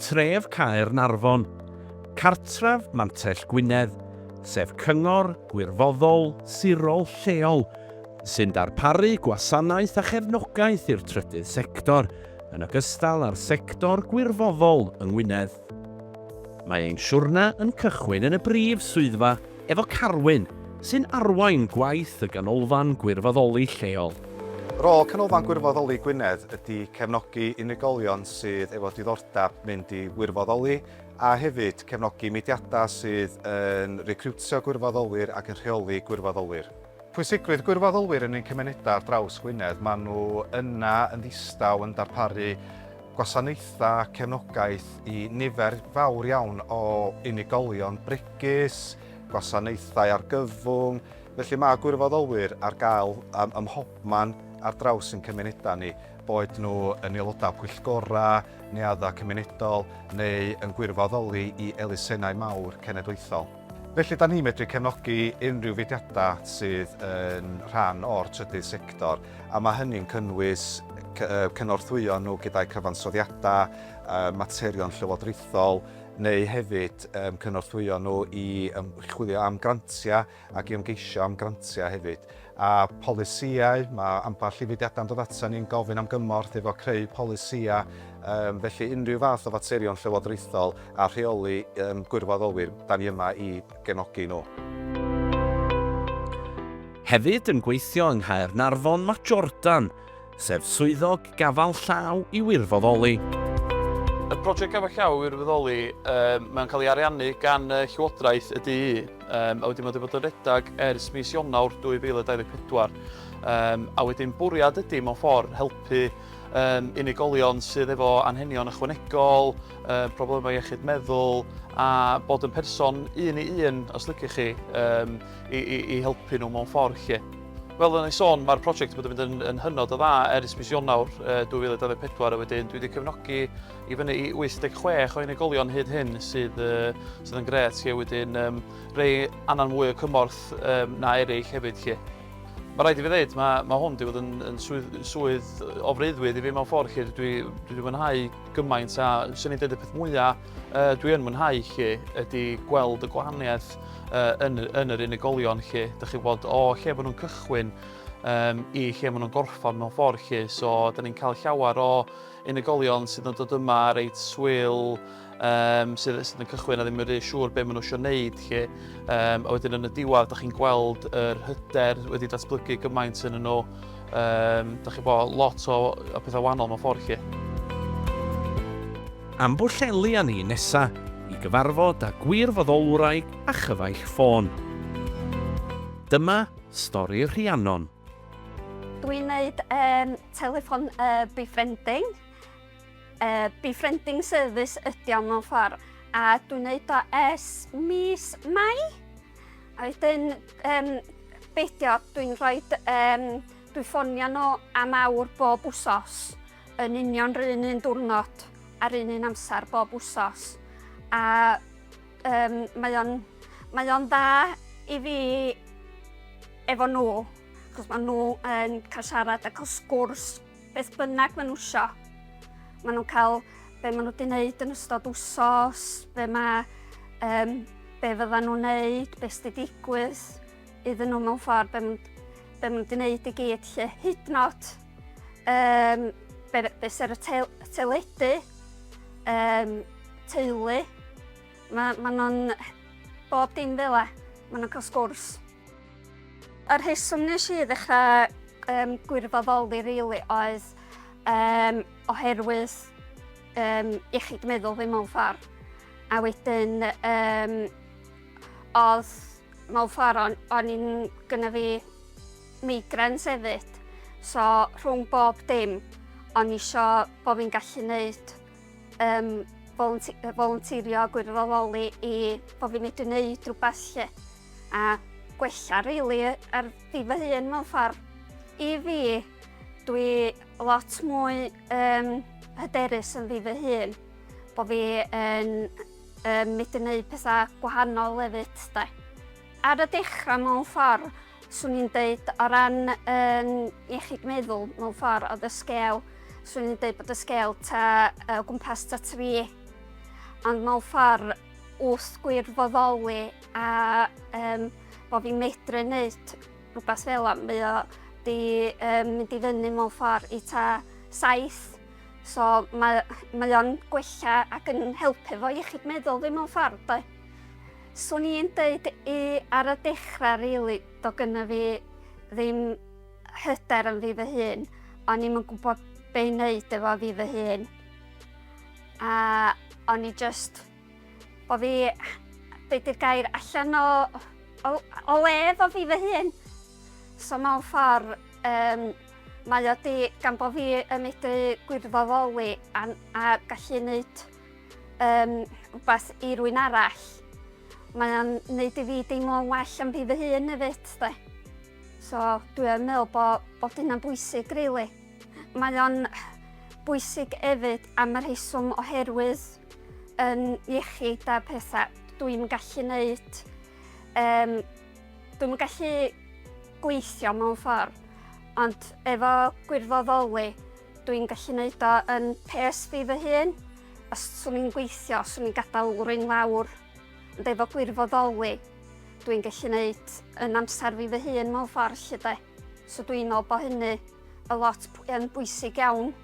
tref Caernarfon, cartref Mantell Gwynedd, sef cyngor gwirfoddol sirol lleol, sy'n darparu gwasanaeth a chefnogaeth i'r trydydd sector, yn ogystal â'r sector gwirfoddol yng Ngwynedd. Mae ein siwrna yn cychwyn yn y brif swyddfa efo Carwyn, sy'n arwain gwaith y ganolfan gwirfoddoli lleol. Rôl canolfan gwirfoddoli Gwynedd ydy cefnogi unigolion sydd efo diddordeb mynd i wirfoddoli a hefyd cefnogi mudiadau sydd yn recriwtio gwirfoddolwyr ac yn rheoli gwirfoddolwyr. Pwysigrwydd gwirfoddolwyr yn ein cymunedau ar draws Gwynedd, maen nhw yna yn ddistaw yn darparu gwasanaethau cefnogaeth i nifer fawr iawn o unigolion bregus, gwasanaethau argyfwng. Felly mae gwirfoddolwyr ar gael ym mhobman ar draws yn cymunedau ni, boed nhw yn aelodau pwyllgora, neuaddau cymunedol, neu yn gwirfoddoli i elusennau mawr cenedlaethol. Felly, da ni medru cefnogi unrhyw fudiadau sydd yn rhan o'r trydydd sector, a mae hynny'n cynnwys cynorthwyo nhw gyda'i cyfansoddiadau, materion llywodraethol, neu hefyd cynorthwyo nhw i chwilio am grantiau ac i ymgeisio am grantiau hefyd. A polisiau, mae ambell i fudiadau yn dod ato ni'n gofyn am gymorth efo creu polisiau, felly unrhyw fath o faterion llywodraethol a rheoli gwirfoddolwyr, da ni yma i gefnogi nhw. Hefyd yn gweithio yng Nghaernarfon mae Jordan, sef swyddog Gafael Llaw i wirfoddoli. Y prosiect Gafael Llaw i wirfoddoli mae'n cael ei ariannu gan Llywodraeth y DU, a wedyn mae wedi bod yn redag ers mis Ionawr 2024. A wedyn bwriad ydy mewn ffordd helpu unigolion sydd efo anghenion ychwanegol, problemau iechyd meddwl, a bod yn person un i un, os liciwch chi, i helpu nhw mewn ffordd lle. Fel yn ei sôn, mae'r prosiect wedi mynd yn hynod o dda ers mis Ionawr 2024, a wedyn dwi wedi cefnogi i fyny i 86 o unigolion hyd hyn sydd yn gret lle, wedyn rhai annan mwy o cymorth na eraill hefyd lle. Mae rhaid i fi ddweud, mae hwn wedi bod yn swydd o freuddwyd i fi mewn ffordd lle. Dwi wedi mwynhau gymaint, a sy'n ni'n dweud y peth mwyaf dwi yn mwynhau lle ydy gweld y gwahaniaeth yn yr unigolion lle. Dych chi'n bod o lle maen nhw'n cychwyn i lle maen nhw'n gorffan mewn ffordd lle. So, da ni'n cael llawer o unigolion sydd yn dod yma reit swyl, sydd yn cychwyn a ddim yn rhaid siŵr beth maen nhw eisiau gwneud lle. A wedyn yn y diwedd, da chi'n gweld yr hyder wedi datblygu gymaint yn nhw. Da chi'n bod lot o pethau wahanol mewn ffordd lle. Am bwlleli â ni nesa i gyfarfod â gwirfoddolwraig a chyfaill ffôn. Dyma stori Rhiannon. Dwi'n gwneud telefon befriending. Befriending service ydy o mewn ffordd, a dwi'n gwneud o ers mis Mai. A wedyn, beidio, dwi'n ffonio nhw am awr bob wsos, yn union yr un diwrnod ar un amser bob wsos. A mae o'n dda i fi efo nhw, achos mae nhw yn cael siarad a cael sgwrs beth bynnag maen nhw isio. Maen nhw'n cael be maen nhw wedi gwneud yn ystod wsos, be fyddan nhw'n gwneud, be sydd wedi digwydd iddyn nhw mewn ffordd, be maen nhw wedi gwneud i gyd lle. Hyd yn oed be sy'r teledu, teulu, maen nhw'n bob dim fel e, maen nhw'n cael sgwrs. Yr rheswm nes i ddechrau gwirfoddoli rili oedd oherwydd iechyd meddwl fi mewn ffordd. A wedyn oedd mewn ffordd o'n i'n gynna fi migraines hefyd. So rhwng bob dim o'n i isio bod fi'n gallu gwneud volunteerio gwirfoddoli i bod fi'n medru gwneud rhywbeth lle. A gwella rili ar fi fy hun mewn ffordd. I fi, dwi lot mwy hyderus yn fi fy hun, bod fi yn medru gwneud pethau gwahanol hefyd. Ar y dechrau mewn ffordd, swn i'n dweud o ran iechyd meddwl mewn ffordd oedd y sgel, swn i'n dweud bod y sgel o gwmpas ta 3. ond mewn ffordd wrth gwirfoddoli a bod fi'n medru wneud rhywbeth fel yma, mae o di mynd i fyny mewn ffordd i ta 7. So mae o'n gwella ac yn helpu fo iechyd meddwl fi mewn ffordd. De. Swn i'n dweud ar y dechrau, rili, do gynna fi ddim hyder yn fi fy hun, o'n i'm yn gwybod be i wneud efo fi fy hun. A o'n i just, bod fi, beth yw'r gair, allan o le efo fi fy hun. So mewn ffordd, mae o di, gan bod fi yn medru gwirfoddoli a gallu wneud rhywbeth i rywun arall, mae o'n wneud i fi deimlo'n well am fi fy hun hefyd. De. So dwi'n meddwl bod hynna'n bwysig, rili. Mae o'n bwysig hefyd am y rheswm oherwydd yn iechyd a pethau. Dwi'n gallu wneud, dwi'n gallu gweithio mewn ffordd, ond efo gwirfoddoli, dwi'n gallu wneud o yn pes fi fy hun. Os swn i'n gweithio, swn i'n gadael rhywun lawr. Ond efo gwirfoddoli, dwi'n gallu wneud yn amser fi fy hun mewn ffordd, lle de. So dwi'n meddwl bod hynny y lot yn bwysig iawn.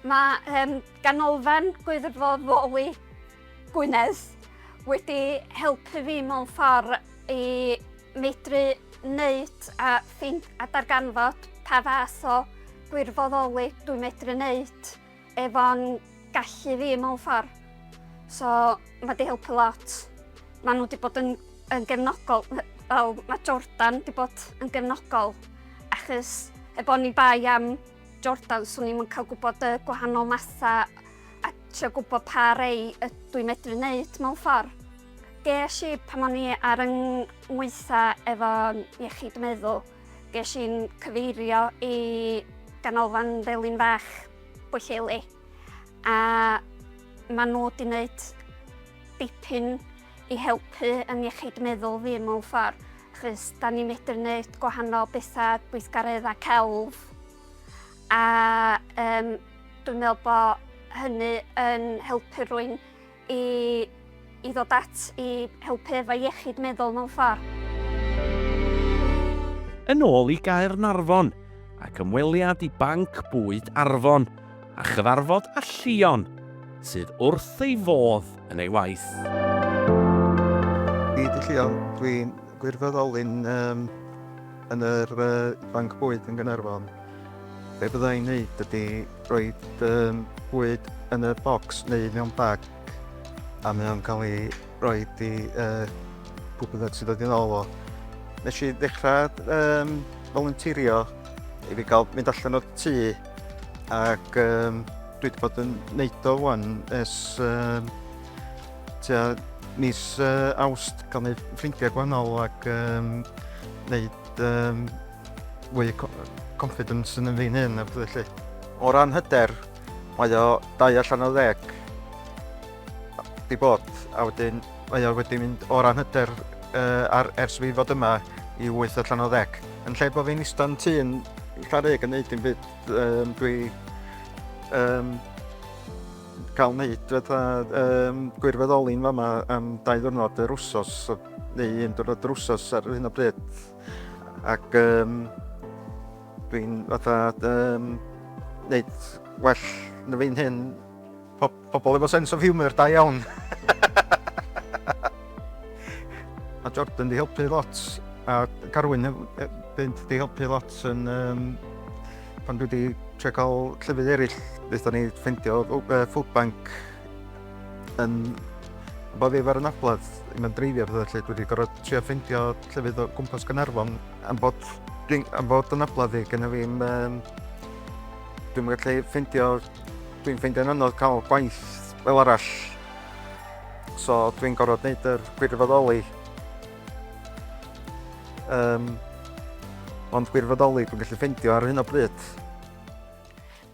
Mae ganolfan gwirfoddoli Gwynedd wedi helpu fi mewn ffordd i medru wneud a darganfod pa fath o gwirfoddoli dwi'n medru wneud efo'n gallu fi mewn ffordd. So mae wedi helpu lot. Maen nhw wedi bod yn gefnogol, fel mae Jordan wedi bod yn gefnogol, achos efo ni bai am Jordan, swn i'm yn cael gwybod y gwahanol mathau a trio gwybod pa rei dwi'n medru wneud mewn ffordd. Ges i pan o'n i ar yng ngweitha efo iechyd meddwl, ges i'n cyfeirio i ganolfan Felin Fach Bwylleli, a maen nhw wedi wneud dipyn i helpu yn iechyd meddwl fi mewn ffordd, achos da ni'n medru wneud gwahanol bethau gweithgaredd a celf. A dwi'n meddwl bod hynny yn helpu rwy'n i ddod at i helpu efo iechyd meddwl mewn ffordd. Yn ôl i Gaernarfon, ac ymweliad i Banc Bwyd Arfon, a chyfarfod â Llion, sydd wrth ei fodd yn ei waith. Di Llion, dwi'n gwirfoddoli'n yn yr Banc Bwyd yn Gaernarfon. Be bydda i'n neud ydy rhoi bwyd yn y bocs neu mewn bag, a mae o'n cael ei roi i pwy bynnag sydd wedi nôl o. Nes i ddechrau volunteerio i fi gael mynd allan o'r tŷ, ac dwi wedi bod yn neud o wan ers mis Awst, gael neud ffrindiau gwahanol ac neud fwy confidence yn fi'n hyn. O ran hyder, mae o 2 allan o 10 di bod, a wedyn mae o wedi mynd o ran hyder ers fi fod yma i 8 allan o 10. Yn lle bod fi'n ista'n tŷ yn Llarug yn neud un byd, dwi cael neud gwirfoddoli'n fama am 2 ddiwrnod yr wsos, neu 1 diwrnod yr wsos ar hyn o bryd. Ac dwi'n neud well na fi'n hyn, pobl efo sense of humour da iawn. A Jordan di helpu lot, a Carwyn di helpu lot yn pan dwi wedi trio cael llefydd eraill. Wnaethon ni ffeindio food bank yn bod fi efo'r anabledd i mewn dreifio pethau, lle dwi wedi gorfod trio ffeindio llefydd o gwmpas Gaernarfon am bod anabledd fi gyda fi dwi'n gallu ffeindio, dwi'n ffeindio'n anodd cael gwaith fel arall, so dwi'n gorfod wneud yr gwirfoddoli. Ond gwirfoddoli dwi'n gallu ffeindio ar hyn o bryd.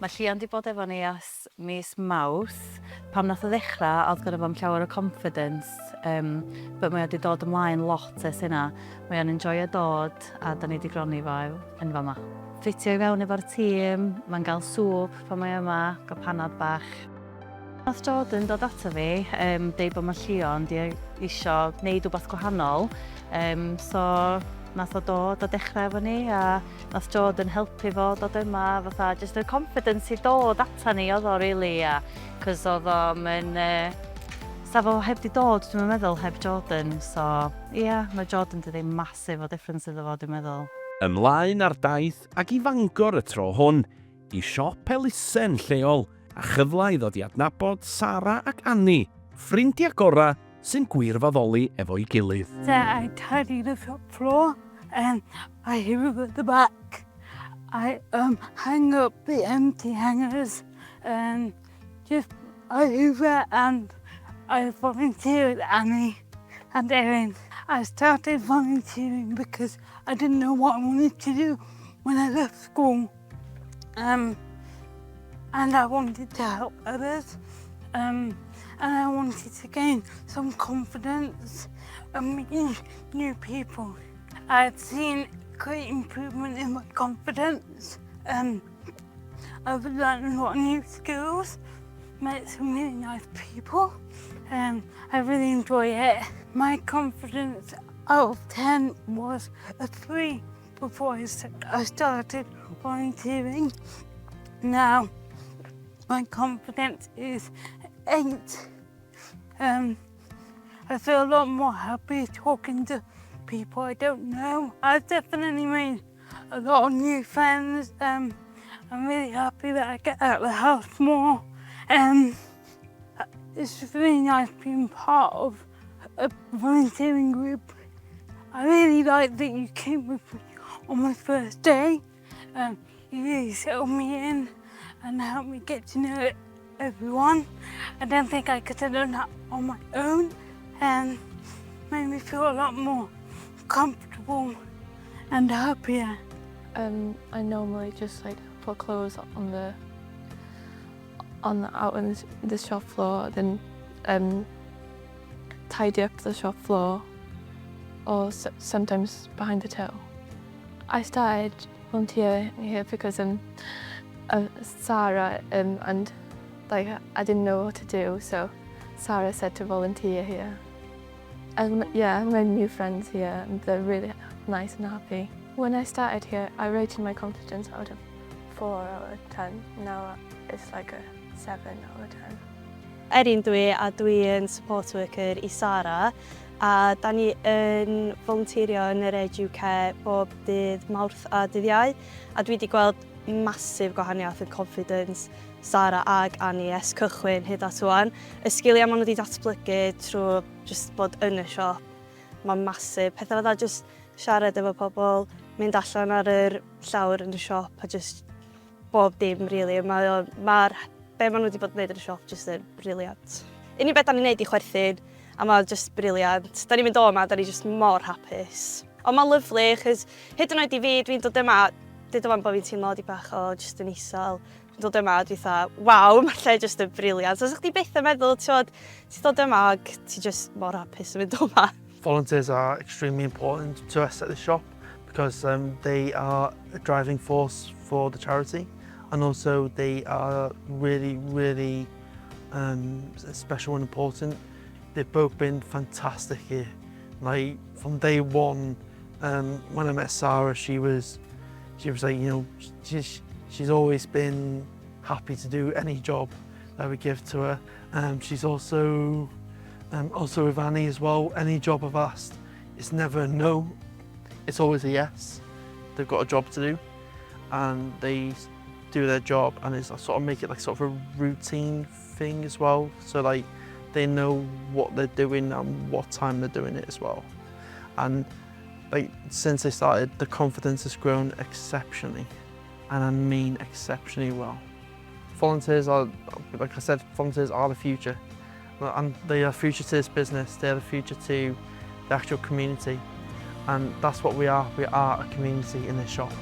Mae Llion wedi bod efo ni ers mis Mawrth. Pam nath o ddechrau, oedd gyda fo'n llawer o confidence, but mae wedi dod ymlaen lot ers hynna. Mae o'n enjoyo dod, a da ni wedi gronni fo yn fama. Ffitio i fewn efo'r tîm, mae'n cael swp pan mae yma, gael panad bach. Nath Jordan dod ato fi, deud bod mae Llaw eisiau gwneud rhywbeth gwahanol. So nath o dod o dechrau efo ni a nath Jordan helpu fo dod yma. Fatha just y confidence i dod ata ni oedd o rili. Cos oedd o'n... Sa fo heb di dod, dwi'n meddwl, heb Jordan. So mae Jordan wedi massive o difference iddo fo, dwi'n meddwl. Ymlaen ar daith ac i Fangor y tro hwn, i siop elusen lleol, a chyfle i ddod i adnabod Sara ac Annie, ffrindiau gora sy'n gwirfoddoli efo'i gilydd. I tidy the shop floor and I hoover the back. I hang up the empty hangers and I hoover and I volunteer with Annie and Erin. I started volunteering because I didn't know what I wanted to do when I left school. And I wanted to help others, and I wanted to gain some confidence and meeting new people. I'd seen great improvement in my confidence. I've learned a lot of new skills, met some really nice people, and I really enjoy it. My confidence out of 10 was a 3 before I started volunteering. Now, my confidence is 8. I feel a lot more happy talking to people I don't know. I've definitely made a lot of new friends. I'm really happy that I get out of the house more. It's really nice being part of a volunteering group. I really like that you came with me on my first day. You really settled me in and helped me get to know everyone. I don't think I could have done that on my own, and made me feel a lot more comfortable and happier. I normally just put clothes out on the shop floor, then tidy up the shop floor, or sometimes behind the till. I started volunteering here because of Sarah, and I didn't know what to do, so Sarah said to volunteer here. And I made new friends here, and they're really nice and happy. When I started here, I rated my confidence out of 4 out of 10. Now it's like a 7 out of 10. Erin dwi, a dwi yn support worker i Sara, a da ni yn volunteerio yn yr Edge UK bob dydd Mawrth a dydd Iau, a dwi wedi gweld massive gwahaniaeth yn confidence Sara ag Annie ers cychwyn hyd at wan. Y sgiliau maen nhw wedi datblygu trwy just bod yn y siop, mae'n massive. Pethau fydda just siarad efo pobl, mynd allan ar yr llawr yn y siop a just bob dim, really. Be maen nhw wedi bod yn gwneud yn y siop just yn briliant. Unig beth da ni'n gwneud i chwerthin, a mae'n just briliant. Da ni'n mynd o yma, da ni just mor hapus. Ond mae'n lyflu, chos hyd yn oed i fi, dwi'n dod yma, dweud o fan bod fi'n teimlo di bach o just yn isel. Dwi'n dod yma, dwi'n dda, waw, mae'r lle just yn briliant. So, os chdi byth yn meddwl, ti'n dod yma ag ti just mor hapus yn mynd o yma. Volunteers are extremely important to us at the shop because they are a driving force for the charity, and also they are really, really special and important. They've both been fantastic here. Like from day one, when I met Sarah, she was like, you know, she's always been happy to do any job that we give to her. She's also with Annie as well. Any job I've asked, it's never a no, it's always a yes. They've got a job to do, and they do their job, and it's sort of make it like sort of a routine thing as well. So like they know what they're doing and what time they're doing it as well. And like since they started, the confidence has grown exceptionally, and I mean exceptionally well. Volunteers are, like I said, volunteers are the future, and they are the future to this business. They're the future to the actual community, and that's what we are. We are a community in this shop.